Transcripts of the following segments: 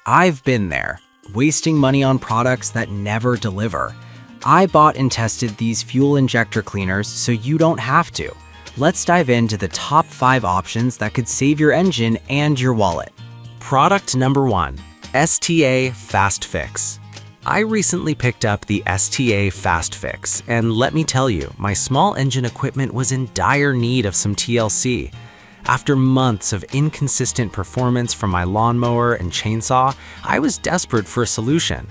I've been there, wasting money on products that never deliver. I bought and tested these fuel injector cleaners so you don't have to. Let's dive into the top 5 options that could save your engine and your wallet. Product number 1, STA Fast Fix. I recently picked up the STA Fast Fix, and let me tell you, my small engine equipment was in dire need of some TLC. After months of inconsistent performance from my lawnmower and chainsaw, I was desperate for a solution.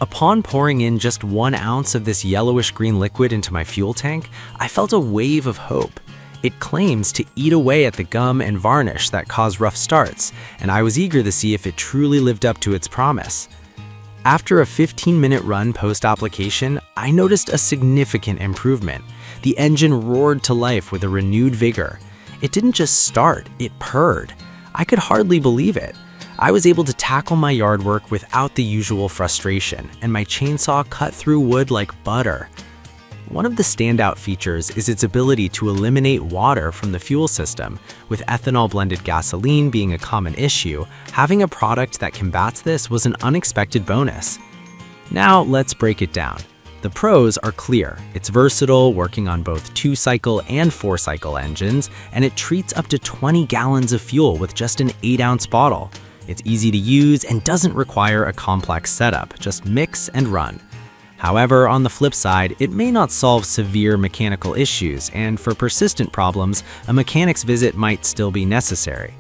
Upon pouring in just 1 ounce of this yellowish-green liquid into my fuel tank, I felt a wave of hope. It claims to eat away at the gum and varnish that cause rough starts, and I was eager to see if it truly lived up to its promise. After a 15-minute run post-application, I noticed a significant improvement. The engine roared to life with a renewed vigor. It didn't just start, it purred. I could hardly believe it. I was able to tackle my yard work without the usual frustration, and my chainsaw cut through wood like butter. One of the standout features is its ability to eliminate water from the fuel system. With ethanol-blended gasoline being a common issue, having a product that combats this was an unexpected bonus. Now let's break it down. The pros are clear. It's versatile, working on both 2-cycle and 4-cycle engines, and it treats up to 20 gallons of fuel with just an 8-ounce bottle. It's easy to use and doesn't require a complex setup, just mix and run. However, on the flip side, it may not solve severe mechanical issues, and for persistent problems, a mechanic's visit might still be necessary.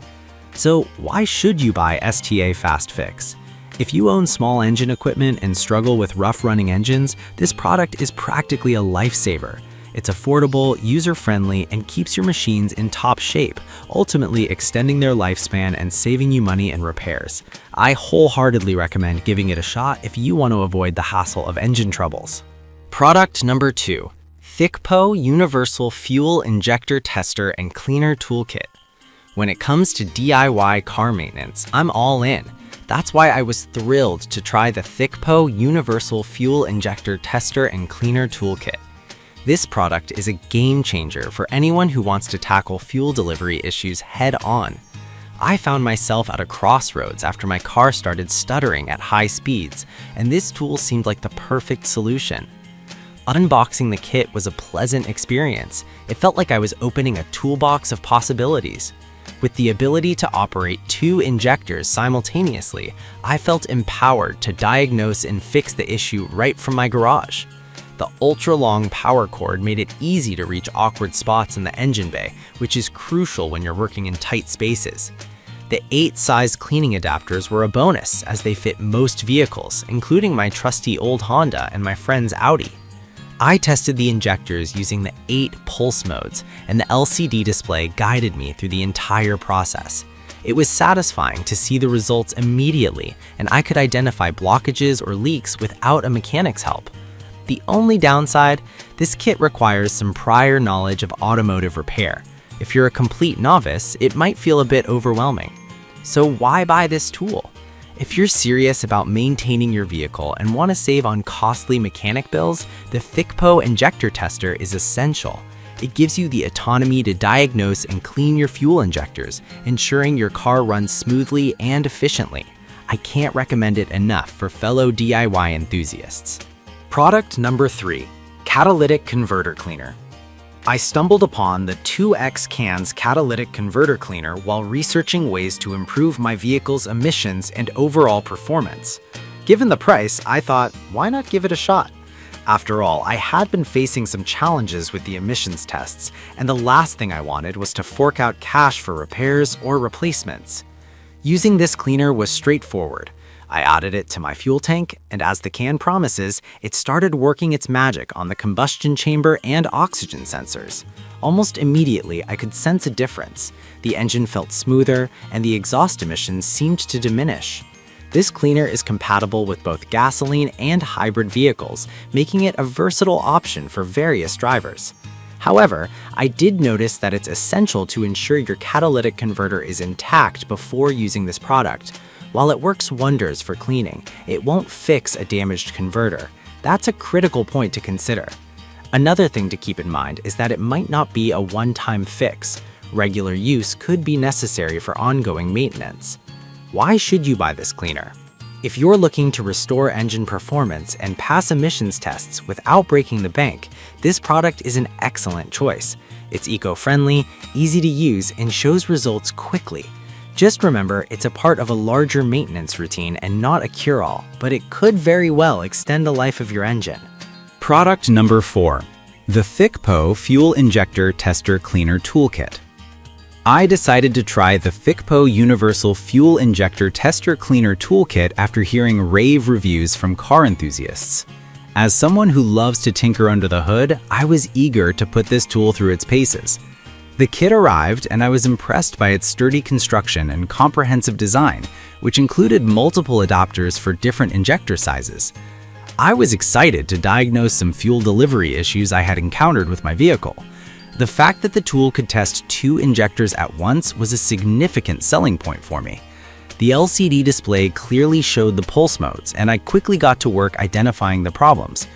So why should you buy STA Fast Fix? If you own small engine equipment and struggle with rough-running engines, this product is practically a lifesaver. It's affordable, user-friendly, and keeps your machines in top shape, ultimately extending their lifespan and saving you money in repairs. I wholeheartedly recommend giving it a shot if you want to avoid the hassle of engine troubles. Product number 2, ThickPo Universal Fuel Injector Tester and Cleaner Toolkit. When it comes to DIY car maintenance, I'm all in. That's why I was thrilled to try the ThickPo Universal Fuel Injector Tester and Cleaner Toolkit. This product is a game changer for anyone who wants to tackle fuel delivery issues head-on. I found myself at a crossroads after my car started stuttering at high speeds, and this tool seemed like the perfect solution. Unboxing the kit was a pleasant experience. It felt like I was opening a toolbox of possibilities. With the ability to operate 2 injectors simultaneously, I felt empowered to diagnose and fix the issue right from my garage. The ultra-long power cord made it easy to reach awkward spots in the engine bay, which is crucial when you're working in tight spaces. The 8-size cleaning adapters were a bonus, as they fit most vehicles, including my trusty old Honda and my friend's Audi. I tested the injectors using the 8 pulse modes, and the LCD display guided me through the entire process. It was satisfying to see the results immediately, and I could identify blockages or leaks without a mechanic's help. The only downside, this kit requires some prior knowledge of automotive repair. If you're a complete novice, it might feel a bit overwhelming. So why buy this tool? If you're serious about maintaining your vehicle and want to save on costly mechanic bills, the ThickPo Injector Tester is essential. It gives you the autonomy to diagnose and clean your fuel injectors, ensuring your car runs smoothly and efficiently. I can't recommend it enough for fellow DIY enthusiasts. Product number 3, Catalytic Converter Cleaner. I stumbled upon the 2X Cans Catalytic Converter Cleaner while researching ways to improve my vehicle's emissions and overall performance. Given the price, I thought, why not give it a shot? After all, I had been facing some challenges with the emissions tests, and the last thing I wanted was to fork out cash for repairs or replacements. Using this cleaner was straightforward. I added it to my fuel tank, and as the can promises, it started working its magic on the combustion chamber and oxygen sensors. Almost immediately, I could sense a difference. The engine felt smoother, and the exhaust emissions seemed to diminish. This cleaner is compatible with both gasoline and hybrid vehicles, making it a versatile option for various drivers. However, I did notice that it's essential to ensure your catalytic converter is intact before using this product. While it works wonders for cleaning, it won't fix a damaged converter. That's a critical point to consider. Another thing to keep in mind is that it might not be a one-time fix. Regular use could be necessary for ongoing maintenance. Why should you buy this cleaner? If you're looking to restore engine performance and pass emissions tests without breaking the bank, this product is an excellent choice. It's eco-friendly, easy to use, and shows results quickly. Just remember, it's a part of a larger maintenance routine and not a cure-all, but it could very well extend the life of your engine. Product number 4. The ThickPo Fuel Injector Tester Cleaner Toolkit. I decided to try the ThickPo Universal Fuel Injector Tester Cleaner Toolkit after hearing rave reviews from car enthusiasts. As someone who loves to tinker under the hood, I was eager to put this tool through its paces. The kit arrived and I was impressed by its sturdy construction and comprehensive design, which included multiple adapters for different injector sizes. I was excited to diagnose some fuel delivery issues I had encountered with my vehicle. The fact that the tool could test 2 injectors at once was a significant selling point for me. The LCD display clearly showed the pulse modes, and I quickly got to work identifying the problems.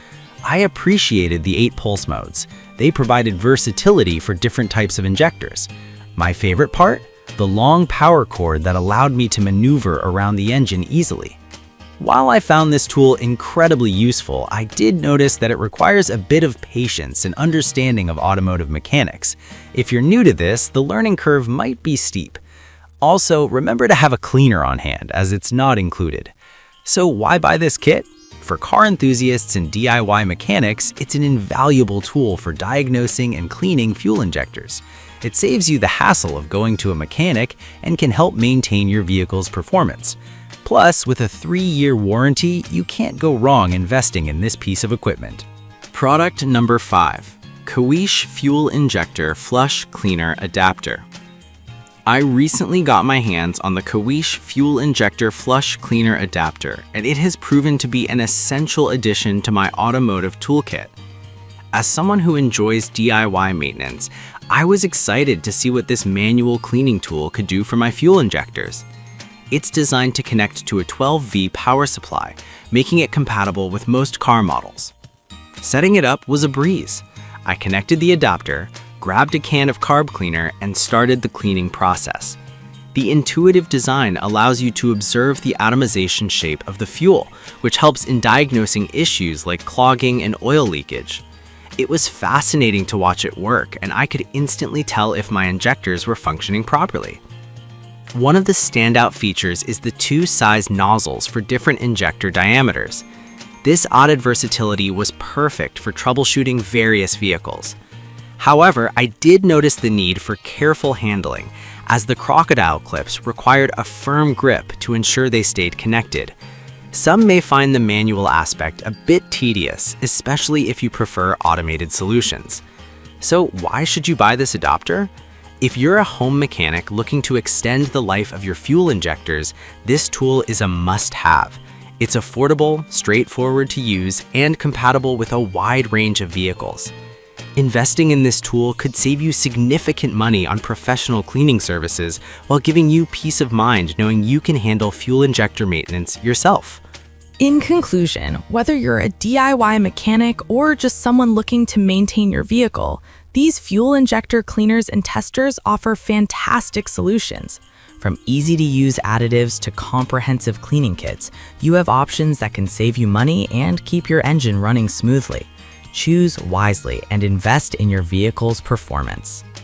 I appreciated the 8 pulse modes. They provided versatility for different types of injectors. My favorite part? The long power cord that allowed me to maneuver around the engine easily. While I found this tool incredibly useful, I did notice that it requires a bit of patience and understanding of automotive mechanics. If you're new to this, the learning curve might be steep. Also, remember to have a cleaner on hand, as it's not included. So why buy this kit? For car enthusiasts and DIY mechanics, it's an invaluable tool for diagnosing and cleaning fuel injectors. It saves you the hassle of going to a mechanic and can help maintain your vehicle's performance. Plus, with a 3-year warranty, you can't go wrong investing in this piece of equipment. Product number 5. Kwish Fuel Injector Flush Cleaner Adapter. I recently got my hands on the Kwish Fuel Injector Flush Cleaner Adapter, and it has proven to be an essential addition to my automotive toolkit. As someone who enjoys DIY maintenance, I was excited to see what this manual cleaning tool could do for my fuel injectors. It's designed to connect to a 12V power supply, making it compatible with most car models. Setting it up was a breeze. I connected the adapter, grabbed a can of carb cleaner, and started the cleaning process. The intuitive design allows you to observe the atomization shape of the fuel, which helps in diagnosing issues like clogging and oil leakage. It was fascinating to watch it work, and I could instantly tell if my injectors were functioning properly. One of the standout features is the 2 size nozzles for different injector diameters. This added versatility was perfect for troubleshooting various vehicles. However, I did notice the need for careful handling, as the crocodile clips required a firm grip to ensure they stayed connected. Some may find the manual aspect a bit tedious, especially if you prefer automated solutions. So why should you buy this adapter? If you're a home mechanic looking to extend the life of your fuel injectors, this tool is a must-have. It's affordable, straightforward to use, and compatible with a wide range of vehicles. Investing in this tool could save you significant money on professional cleaning services while giving you peace of mind knowing you can handle fuel injector maintenance yourself. In conclusion, whether you're a DIY mechanic or just someone looking to maintain your vehicle, these fuel injector cleaners and testers offer fantastic solutions. From easy-to-use additives to comprehensive cleaning kits, you have options that can save you money and keep your engine running smoothly. Choose wisely and invest in your vehicle's performance.